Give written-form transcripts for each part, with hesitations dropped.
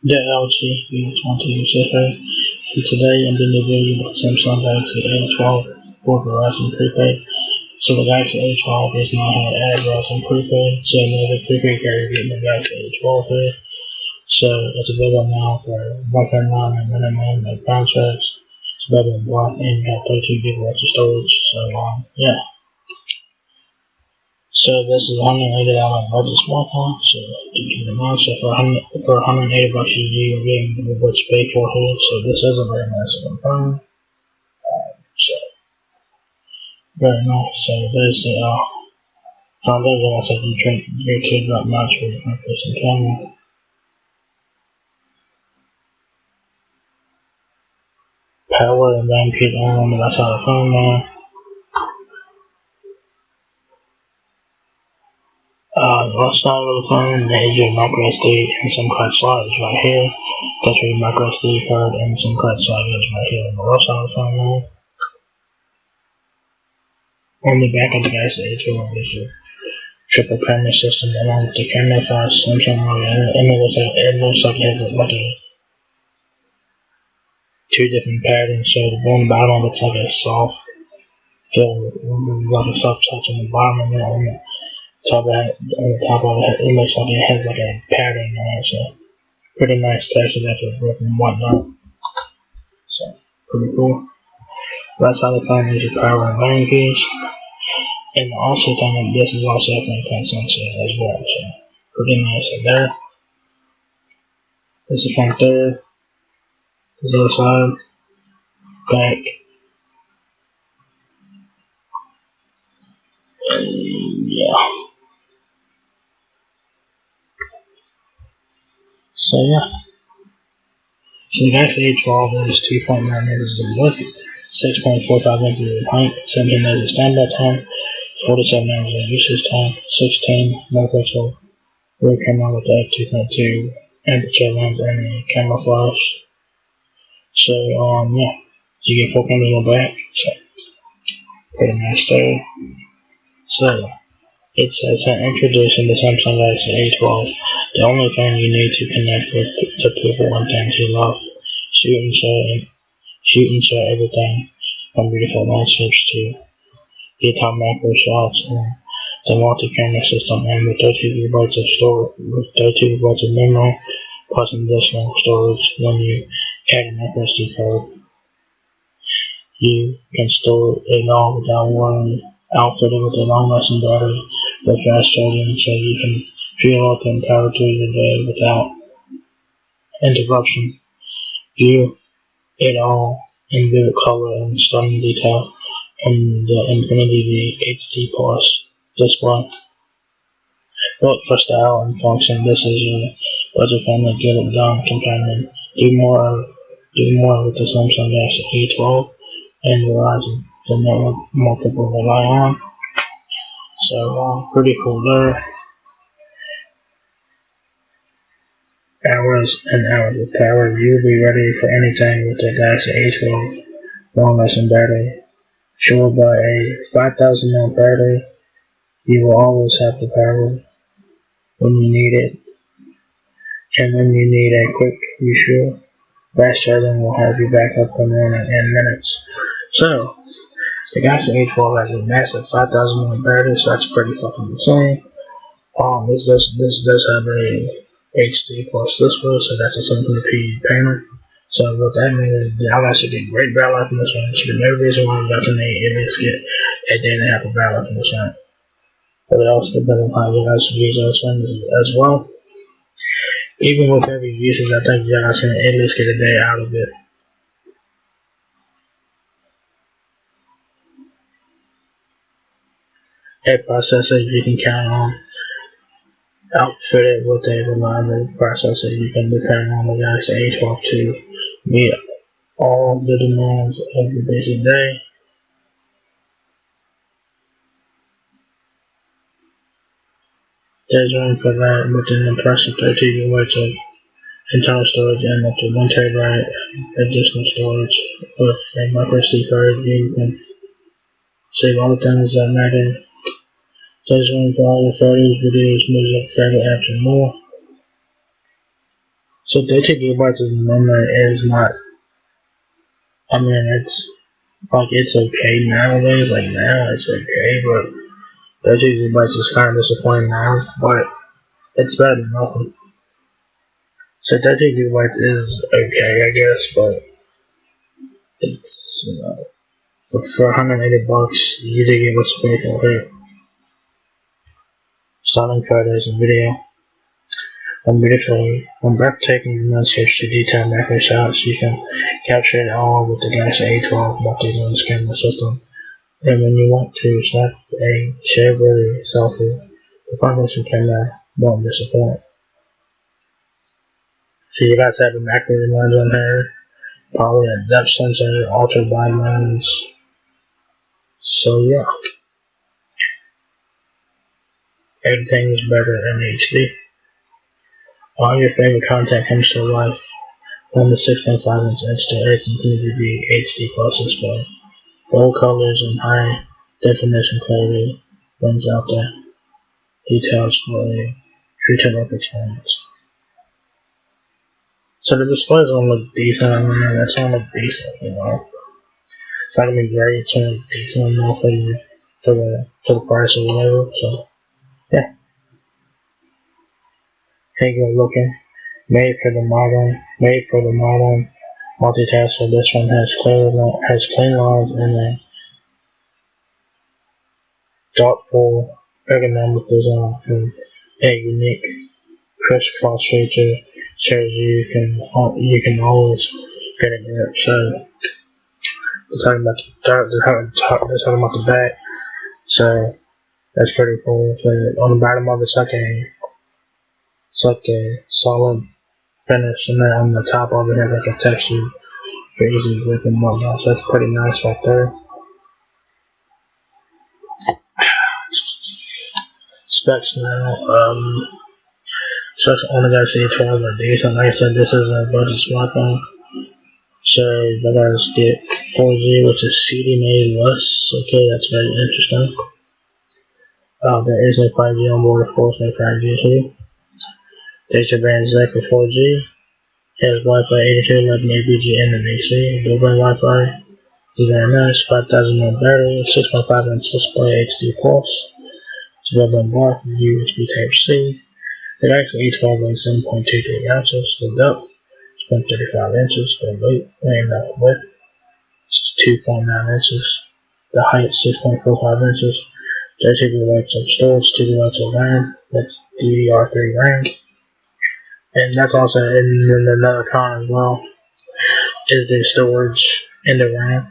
The LG A12 and today I'm doing a video with Samsung Galaxy A12 for Verizon Prepaid. So the Galaxy A12 is now had at Verizon Prepaid, so another prepaid carrier getting the Galaxy A12 here. So it's available now for $1.99 and minimum and contracts. It's available in black and you have 32 gigabytes of storage. So yeah. So this is $180 budget smartphone. So you can demand so for $180 you're getting what you pay for here. So this is a very nice phone. So very nice. So there's the front of it. Also you drink your teardrop notch for your front facing camera. Power and RAM keys on the left side of the phone now. The left side of the phone is your micro SD and SIM card slot is right here. That's where your micro SD card and SIM card slot is right here on the left side of the phone now. On the back of the Galaxy A12 is your triple camera system along with the camera for Samsung logo, and it looks like it has like two different patterns. So the one bottom looks like a soft feel, like a soft touch on the bottom, and then on the top of it looks like it has like a pattern on it. So pretty nice texture that's a brick and whatnot. So pretty cool. Right side of the phone is your power and volume keys. And also think this is also a fingerprint sensor as well. So pretty nice in there. This is front there. This other side, back, and yeah. So yeah. So the Galaxy A12 is 2.9 meters in width, 6.45 inches in height, 17 minutes of standby time, 47 hours of usage time, 16 megapixel rear camera with a 2.2 aperture lens and a camera flash. So yeah, you get 4 cameras on the back. So pretty nice there. So it says introducing the Samsung Galaxy A12. The only thing you need to connect with the people and things you love. Shoot and share everything from beautiful landscapes to detailed macro shots and the multi-camera system, and with 32 gigabytes of storage, with 32 gigabytes of memory plus additional storage. When you add an microSD card, you can store it all without worrying. Outfitted with a long-lasting battery with fast charging, so you can fuel up and power through your day without interruption. View it all in vivid color and stunning detail in the Infinity HD Plus display. Built for style and function, this is your budget-friendly, get-it-done companion. Do more with the Samsung Galaxy A12 and Verizon, the network more people rely on. So pretty cool there. Hours and hours of power. You'll be ready for anything with the Galaxy A12 long-lasting battery. Fueled by a 5,000 mAh battery, you will always have the power when you need it. And when you need a quick refuel, fast charging will have you back up and running in minutes. So, the Galaxy A12 has a massive 5,000 mAh battery, so that's pretty fucking insane. This does have a HD plus display, so that's a 720p panel. So what that means is y'all guys should get great battery life from this one. Should be no reason why y'all can at least get a day and a half of battery life from this one. But it also depends on how you guys use those things as well. Even with heavy usage, I think y'all guys can at least get a day out of it. A processor you can count on. Outfitted with a reliable processor, you can depend on the Galaxy A12 to meet all the demands of your busy day. There's room for that with an impressive 32 gigabytes of internal storage and up to 1 terabyte additional storage. With a microSD card, you can save all the things that matter. There's room for all your photos, videos, music, favorite apps, and more. So 32 gigabytes of memory is not, I mean, it's okay nowadays, like now it's okay, but 32 gigabytes is kind of disappointing now, but it's better than nothing. So 32 gigabytes is okay, I guess, but it's, for 180 bucks, you do get what you pay for here. Stunning photos and video. From breathtaking landscapes to detailed macro shots, you can capture it all with the Galaxy A12 multi-lens camera system. And when you want to snap a shareworthy selfie, the front-facing camera won't disappoint. So you guys have a macro lens on here, probably a depth sensor, ultra wide lens. So yeah, everything is better in HD. All your favorite content comes to life on the 6.5 inch HD 1800 HD plus display. Bold colors and high definition clarity brings out the details for a true to-life experience. So the display is gonna look decent. I mean, it's gonna look decent, It's not gonna be great. It's gonna look decent enough for the price or whatever. So yeah, take a looking. Made for the modern multitasker. This one has clean lines and a thoughtful ergonomic design and a unique crisscross feature shows you can always get a grip. So they're talking about the back. So that's pretty cool. So on the bottom of it's like a solid finish, and then on the top of it has like a texture for easy grip and whatnot. So that's pretty nice right there. Specs now. Specs on the Galaxy A12 are decent. Like I said, this is a budget smartphone. So you guys get 4G, which is CDMA less. Okay, that's very interesting. There is no 5G on board, of course, no 5G here. Data band is for 4G. Has Wi-Fi 82.11 and an AC. Dual-band Wi-Fi. Very nice. 5,000 mAh battery. 6.5 inch display. HD plus. 12-band block. USB Type-C. The Galaxy A12 weighs 7.23 ounces. The depth is 0.35 inches. The width is 2.9 inches. The height is 6.45 inches. 32 gigabytes of storage, 2 gigabytes of RAM. That's DDR3 RAM. And that's also in another con as well, is the storage in the RAM.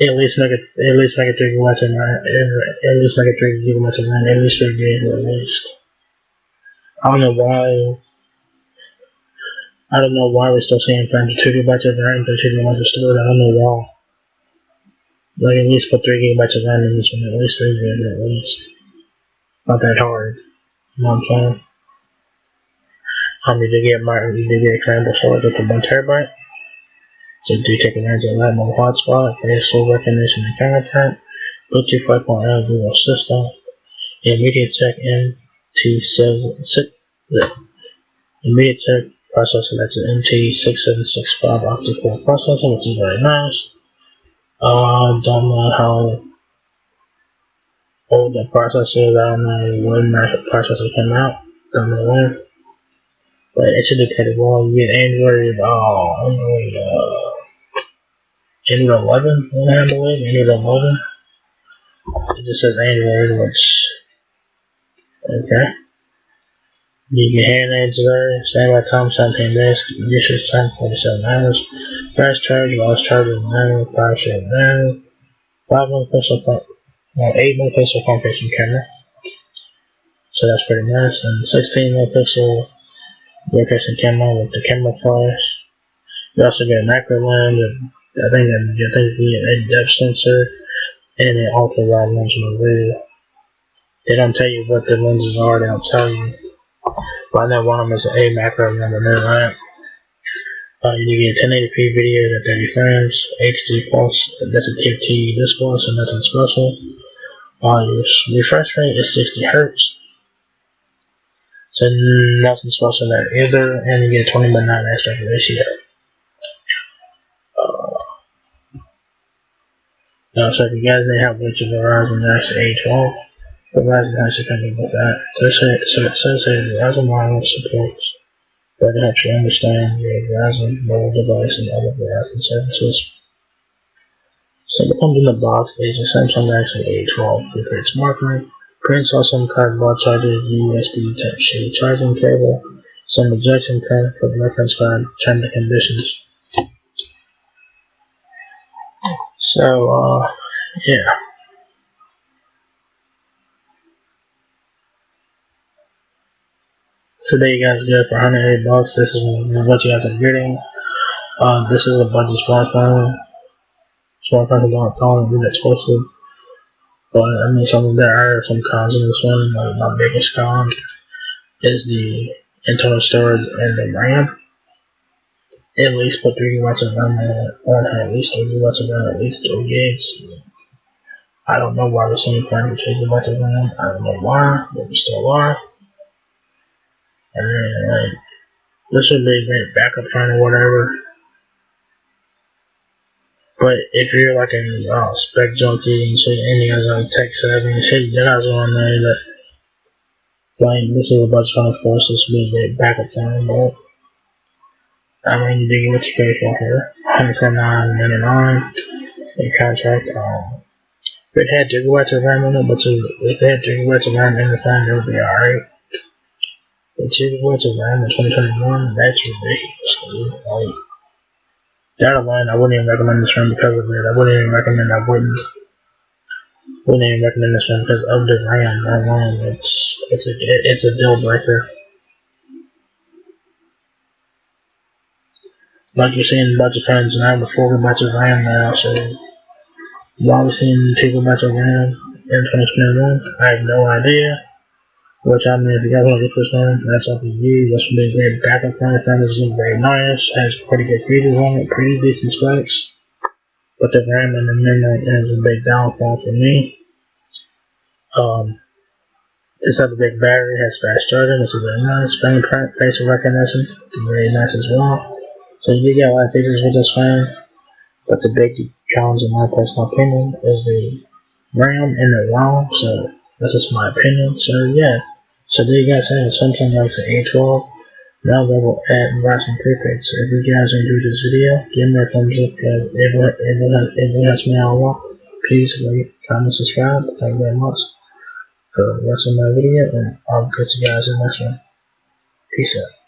At least make it 3 gigabytes of RAM. At least make it 3 gigabytes of RAM. At least 3 gigs at least. I don't know why we're still seeing plans for 2 gigabytes of RAM, 2 gigabytes of storage. I don't know why. Like at least put 3 gigabytes of RAM in this one. At least 3 gigs at least. It's not that hard. You know what I'm saying? You did get expandable storage up to 1 terabyte. So do take advantage of that mobile hotspot, facial recognition and fingerprint, Bluetooth 5.0 Google system, and MediaTek MediaTek processor, that's an MT6765 octa-core processor, which is very nice. Don't know how old that processor is. I don't know when that processor came out. Don't know when. But it's indicated well. You get Android 11, I believe. Android 11. It just says Android, which, okay. You get hand aids there. Standby time 17 days. Usage time 47 hours. Fast charge, wireless charger, manual, power share, manual. 8 megapixel front facing camera. So that's pretty nice. And 16 megapixel rear facing camera with the camera flash. You also get a macro lens, and I think you get a depth sensor and an ultra wide lens on the rear. They don't tell you what the lenses are, they don't tell you. But I know one of them is a macro lens on there, right? You get 1080p video at 30 frames, HD plus, that's a TFT display, so nothing special. Your refresh rate is 60 Hz. So nothing special there either, and you get 20/9 aspect ratio. Now, so if you guys didn't have which of Verizon Galaxy A12, Verizon has to come with that. So it says here Verizon Wireless supports that helps you understand your Verizon mobile device and other Verizon services. So what comes in the box is a Samsung Galaxy A12 prepaid smartphone, prints awesome cardboard charger, USB Type-C charging cable, some ejection pin for the reference card, terms and conditions. So, yeah. So there you guys go for $108. This is what you guys are getting. This is a budget smartphone. Smartphones don't probably be expensive, but I mean there are some cons in this one. Like my biggest con is the internal storage and the RAM. At least put 3 gigabytes of RAM on at least 3 gigabytes of RAM, at least 3 gigs. I don't know why there's so many plans for 3 gigabytes of RAM. I don't know why, but we still are. And then this would be a great backup phone or whatever. But if you're like a spec junkie and shit, and you guys are tech savvy and shit, you guys want to know that like this is a budget phone, of course. This would be a great backup phone, but I mean you do get what you pay for here. $149.99 in contract. If it had gigabytes of RAM in it, but if it had gigabytes of RAM in the phone, it would be alright. But gigabytes of RAM in 2021, that's ridiculous, dude. Like that alone, I wouldn't even recommend this phone because of it. I wouldn't even recommend this one because of the RAM alone. It's a deal breaker. Like you're seeing budget phones now with 4 gigabytes of RAM now, so why are we seeing 2 gigabytes of RAM in 2021? I have no idea. Which I mean, if you guys want to get this one, that's up to you. This would be a great backup phone. The phone is very nice, has pretty good features on it, pretty decent specs. But the RAM and the memory is a big downfall for me. This has a big battery, has fast charging, which is very nice. Fingerprint, facial recognition, very nice as well. So you get a lot of features with this phone, but the big challenge in my personal opinion is the RAM and the ROM, so that's just my opinion. So yeah, so there you guys have Samsung Galaxy A12, now available at Verizon Prepaid. So if you guys enjoyed this video, give me a thumbs up because it helps me out a lot. Please like, comment, subscribe. Thank you very much for watching my video, and I'll catch you guys in the next one. Peace out.